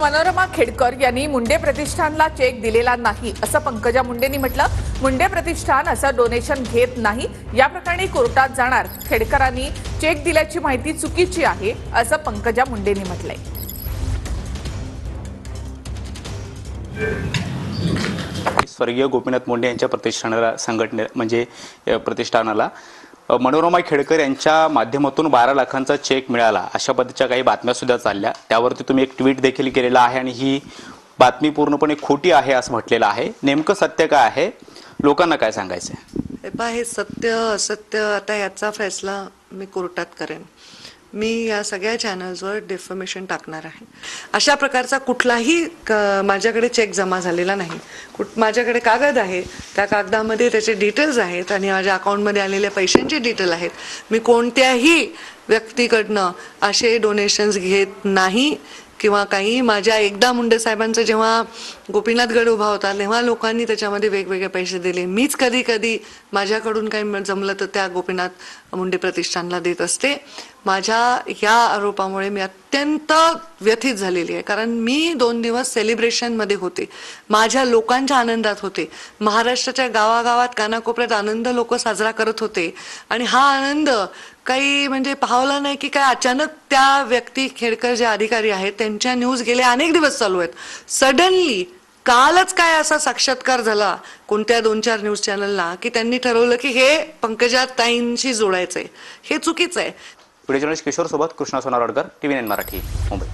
मनोरमा खेडकर यांनी मुंडे प्रतिष्ठानला चेक दिलेला नाही असं पंकजा मुंडेंनी म्हटलं। मुंडे प्रतिष्ठान असं डोनेशन घेत नाही। या प्रकरणी कोर्टात जाणार। खेडकरांनी चेक दिल्याची माहिती चुकीची आहे असं पंकजा मुंडेंनी म्हटलंय। स्वर्गीय गोपीनाथ मुंडे यांच्या प्रतिष्ठानाला प्रतिष्ठानाला मनोरमा खेडकर यांच्या माध्यमातून 12 लाखांचा चेक मिळाला अशा पद्धतीच्या काही बातम्या सुद्धा चालल्या। त्यावरती तुम्ही एक ट्विट देखील केलेला आहे आणि ही बातमी पूर्णपणे खोटी आहे असं म्हटलेलं आहे। नेमकं सत्य काय आहे, लोकांना काय सांगायचं आहे? हे सत्य असत्य आता याचा फैसला मी कोर्टात करेन। मी या सगळ्या चॅनल्सवर डिफर्मेशन टाकणार आहे। अशा प्रकारचा कुठलाही माझ्याकडे चेक जमा झालेला नाही। माझ्याकडे कागद आहे, त्या कागदामध्ये त्याचे डिटेल्स आहेत आणि माझ्या अकाउंटमध्ये आलेल्या पैशांचे डिटेल आहेत। मी कोणत्याही व्यक्तीकडनं असे डोनेशन्स घेत नाही किंवा काही। माझ्या एकदा मुंडे साहेबांचं जेव्हा गोपीनाथ गड उभा होता तेव्हा लोकांनी त्याच्यामध्ये वेगवेगळे पैसे दिले। मीच कधी कधी माझ्याकडून काही जमलं तर त्या गोपीनाथ मुंडे प्रतिष्ठानला देत असते। माझ्या ह्या आरोपामुळे मी अत्यंत व्यथित झालेली आहे, कारण मी 2 दिवस सेलिब्रेशनमध्ये होते, माझ्या लोकांच्या आनंदात होते। महाराष्ट्राच्या गावागावात कानाकोपऱ्यात आनंद लोक साजरा करत होते आणि हा आनंद काही म्हणजे पाहवला नाही की काय अचानक त्या व्यक्ती खेडकर जे अधिकारी आहेत त्यांच्या न्यूज गेले अनेक दिवस चालू आहेत। सडनली कालच काय असा साक्षात्कार झाला कोणत्या 2-4 न्यूज चॅनलला की त्यांनी ठरवलं की हे पंकजा ताईंशी जोडायचंय। हे चुकीचं आहे। व्हिडिओ जर्नलिस्ट किशोर सोबत कृष्णा सोनारडकर, TV9 मराठी, मुंबई।